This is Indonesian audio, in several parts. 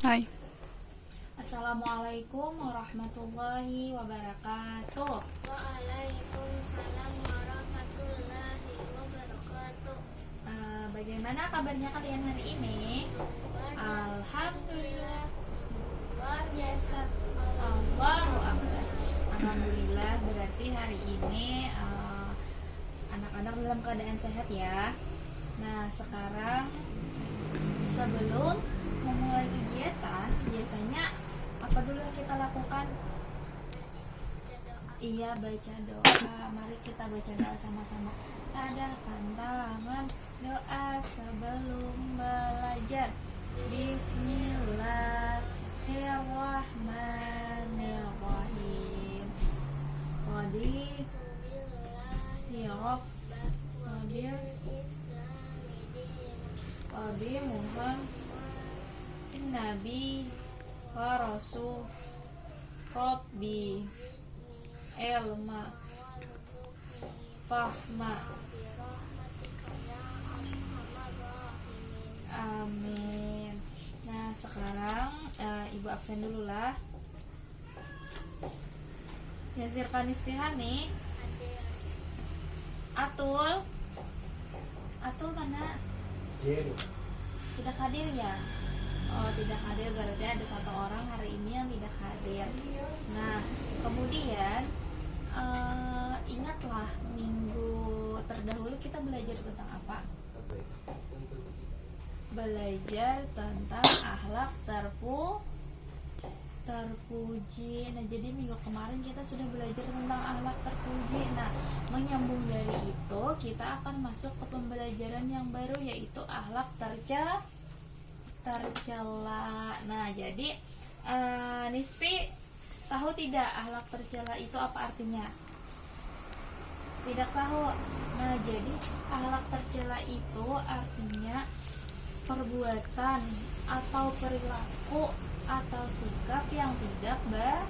Hai. Assalamualaikum warahmatullahi wabarakatuh. Waalaikumsalam warahmatullahi wabarakatuh. Bagaimana kabarnya kalian hari ini? Alhamdulillah. Luar biasa. Allahu Akbar. Alhamdulillah, berarti hari ini anak-anak dalam keadaan sehat ya. Nah, sekarang sebelum memulai kegiatan, biasanya apa dulu yang kita lakukan? Iya, baca doa. Mari kita baca doa sama-sama. Tadahkan tangan, doa sebelum belajar. Bismillahirrahmanirrahim. Qadir Qadir Muhammad Nabi wa Rasul Rabbi Elma Fahma. Amin. Nah, sekarang Ibu absen dulu lah. Yasir Kanis Fihani. Atul mana? Tidak hadir ya? Oh, tidak hadir, berarti ada satu orang hari ini yang tidak hadir. Nah, kemudian ingatlah minggu terdahulu kita belajar tentang apa? Belajar tentang akhlak terpuji. Nah, jadi minggu kemarin kita sudah belajar tentang akhlak terpuji. Nah, menyambung dari itu kita akan masuk ke pembelajaran yang baru, yaitu akhlak tercela. Nah, jadi Nispi tahu tidak akhlak tercela itu apa artinya? Tidak tahu. Nah, jadi akhlak tercela itu artinya perbuatan atau perilaku atau sikap yang tidak baik.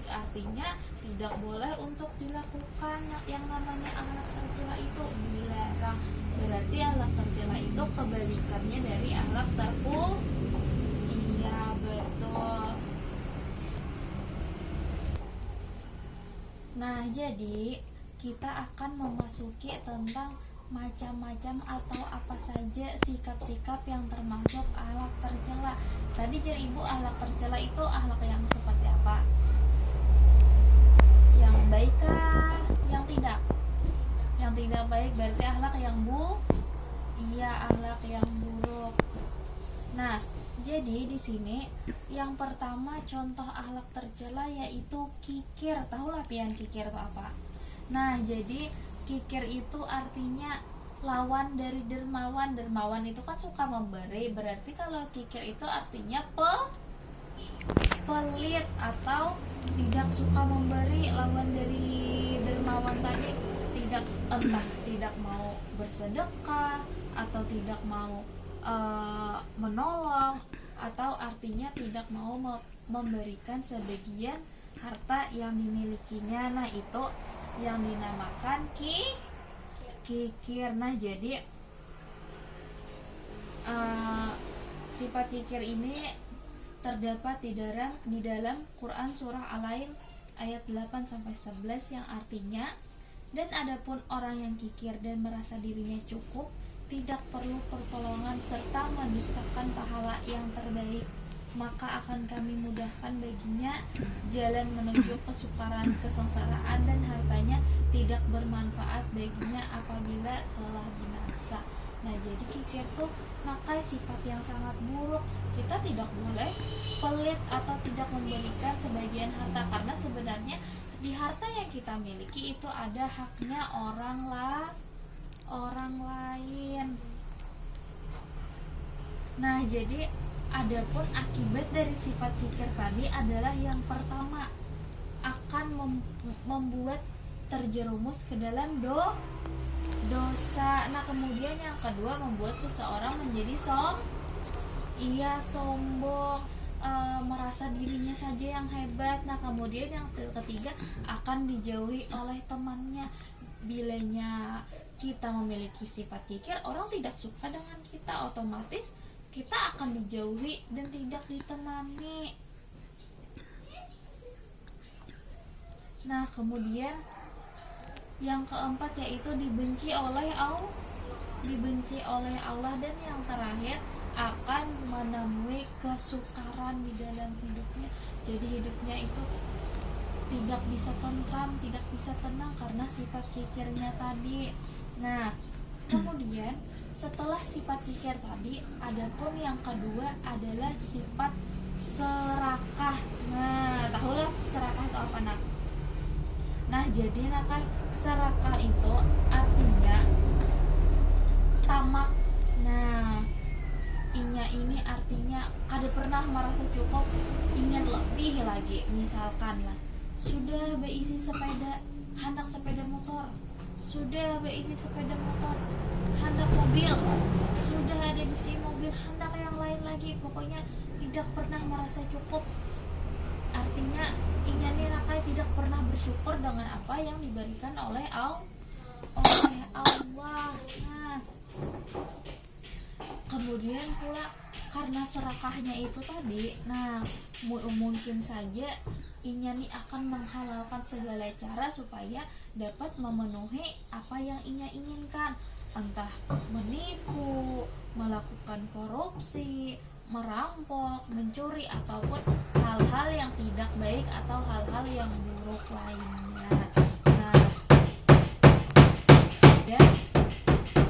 Artinya tidak boleh untuk dilakukan. Yang namanya akhlak tercela itu dilarang. Berarti akhlak tercela itu kebalikannya dari akhlak terpuji. Iya, betul. Nah, jadi kita akan memasuki tentang macam-macam atau apa saja sikap-sikap yang termasuk akhlak tercela. Tadi Ibu, akhlak tercela itu akhlak yang seperti apa? Yang baik kah? Yang tidak? Yang tidak baik berarti akhlak yang akhlak yang buruk. Nah, jadi di sini yang pertama contoh akhlak tercela yaitu kikir. Tahu lah pian kikir itu apa? Nah, jadi kikir itu artinya lawan dari dermawan. Dermawan itu kan suka memberi. Berarti kalau kikir itu artinya pelit atau tidak suka memberi. Lawan dari dermawan tadi tidak mau bersedekah atau tidak mau menolong, atau artinya tidak mau memberikan sebagian harta yang dimilikinya. Nah, itu yang dinamakan kikir. Nah, jadi sifat kikir ini terdapat di dalam Quran surah Al-Ain ayat 8-11 yang artinya, dan adapun orang yang kikir dan merasa dirinya cukup, tidak perlu pertolongan serta mendustakan pahala yang terbaik, maka akan kami mudahkan baginya jalan menuju kesukaran, kesengsaraan, dan hartanya tidak bermanfaat baginya apabila telah binasa. Nah, jadi kikir tuh nakai sifat yang sangat buruk. Kita tidak boleh pelit atau tidak memberikan sebagian harta, karena sebenarnya di harta yang kita miliki itu ada haknya orang lain. Nah, jadi adapun akibat dari sifat kikir tadi adalah yang pertama akan membuat terjerumus ke dalam dosa. Nah, kemudian yang kedua membuat seseorang menjadi sombong, merasa dirinya saja yang hebat. Nah, kemudian yang ketiga akan dijauhi oleh temannya. Bilanya kita memiliki sifat kikir, orang tidak suka dengan kita, otomatis kita akan dijauhi dan tidak ditemani. Nah, kemudian yang keempat yaitu dibenci oleh Allah, dan yang terakhir akan menemui kesukaran di dalam hidupnya. Jadi hidupnya itu tidak bisa tentram, tidak bisa tenang karena sifat kikirnya tadi. Nah, kemudian setelah sifat kikir tadi, adapun yang kedua adalah sifat serakah. Nah, tahulah serakah itu apa, nak? Nah, jadi nakal serakah itu artinya tamak. Nah, inya ini artinya kada pernah merasa cukup, ingin lebih lagi. Misalkan lah, sudah beisi sepeda, hendak sepeda motor. Sudah beisi sepeda motor, hendak mobil. Sudah ada bisi mobil, hendak yang lain lagi. Pokoknya tidak pernah merasa cukup. Artinya inya ini nakal tidak pernah bersyukur dengan apa yang diberikan oleh Allah. Nah, kemudian pula karena serakahnya itu tadi, nah mungkin saja inya nih akan menghalalkan segala cara supaya dapat memenuhi apa yang inya inginkan, entah menipu, melakukan korupsi, merampok, mencuri, ataupun hal-hal yang tidak baik atau hal-hal yang buruk lainnya. Nah, dan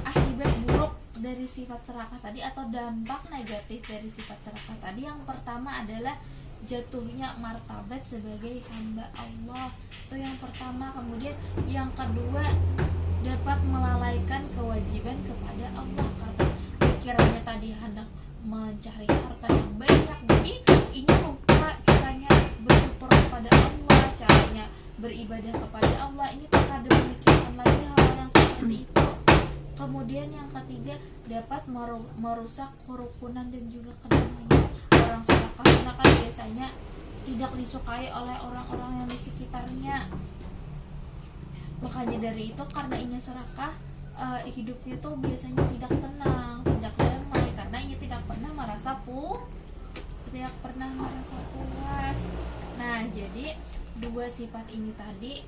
akibat buruk dari sifat serakah tadi atau dampak negatif dari sifat serakah tadi, yang pertama adalah jatuhnya martabat sebagai hamba Allah. Itu yang pertama. Kemudian yang kedua, dapat melalaikan kewajiban kepada Allah karena pikirannya tadi hendak mencari harta yang banyak, jadi ini lupa caranya bersyukur kepada Allah, caranya beribadah kepada Allah. Ini tak ada memikirkan lagi hal yang seperti itu. Kemudian yang ketiga, dapat merusak kerukunan dan juga kedamaian. Orang serakah kan biasanya tidak disukai oleh orang-orang yang di sekitarnya. Makanya dari itu, karena inya serakah, hidupnya tuh biasanya tidak tenang, tidak damai, karena ia tidak pernah merasa puas. Nah, jadi dua sifat ini tadi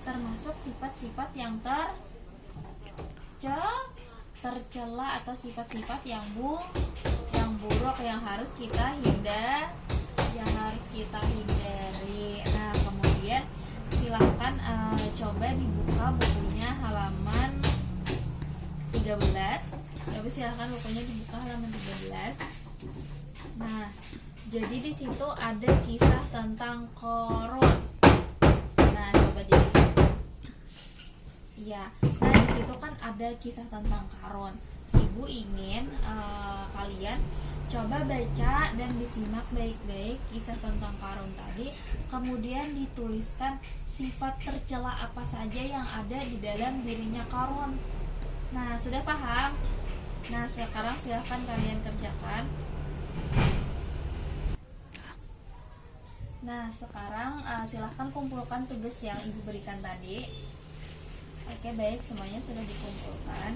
termasuk sifat-sifat yang tercela atau sifat-sifat yang buruk yang harus kita hindari. Nah, kemudian silahkan coba dibuka bukunya halaman 13. Coba silahkan bukunya dibuka halaman 13. Nah, jadi di situ ada kisah tentang Qarun. Nah, coba dilihat. Iya. Nah, di situ kan ada kisah tentang Qarun. Ibu ingin kalian coba baca dan disimak baik-baik kisah tentang Qarun tadi. Kemudian dituliskan sifat tercela apa saja yang ada di dalam dirinya Qarun. Nah, sudah paham? Nah, sekarang silahkan kalian kerjakan. Nah, sekarang silahkan kumpulkan tugas yang ibu berikan tadi. Oke, baik, semuanya sudah dikumpulkan.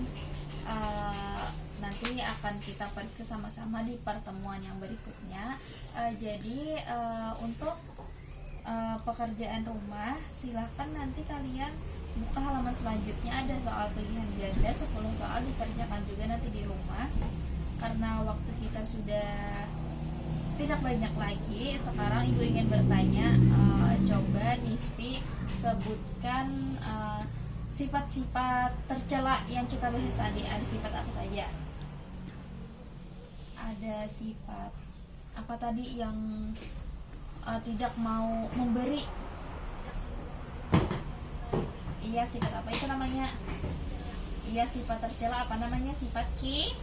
Nanti akan kita periksa sama-sama di pertemuan yang berikutnya. Jadi untuk pekerjaan rumah, silahkan nanti kalian buka halaman selanjutnya, ada soal pilihan ganda 10 soal, dikerjakan juga nanti di rumah. Karena waktu kita sudah tidak banyak lagi, sekarang ibu ingin bertanya, coba Nispi sebutkan sifat-sifat tercela yang kita bahas tadi. Ada sifat apa saja? Ada sifat apa tadi yang tidak mau memberi? Iya, sifat apa itu namanya? Iya, sifat tercela apa namanya? Sifat kikir.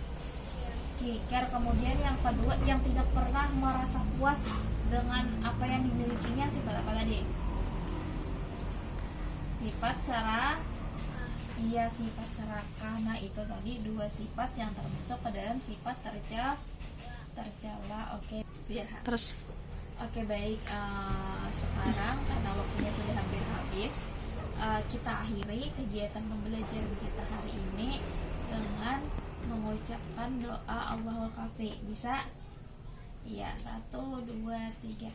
Kemudian yang kedua, yang tidak pernah merasa puas dengan apa yang dimilikinya, sifat apa tadi? Sifat Iya, sifat serakah. Nah, itu tadi dua sifat yang termasuk ke dalam sifat tercela. Oke, biar Terus Oke, baik. Sekarang karena waktunya sudah hampir habis, kita akhiri kegiatan pembelajaran kita hari ini dengan mengucapkan doa Allahul Kafi. Bisa? Iya, 1, 2, 3.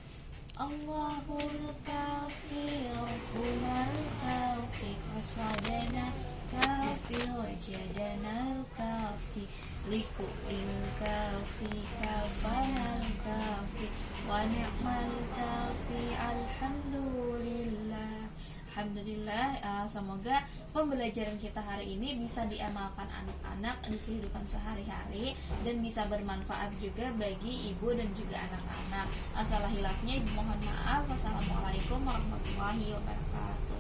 Allahul Kafi, Rabbunal Kafi, qasadana kafi, wajadana kafi, liku'il kafi, kafanal kafi, wa ni'mal kafi, alhamdulillah. Alhamdulillah, semoga pembelajaran kita hari ini bisa diamalkan anak-anak di kehidupan sehari-hari dan bisa bermanfaat juga bagi ibu dan juga anak-anak. Salah hilafnya ibu mohon maaf. Wassalamualaikum warahmatullahi wabarakatuh.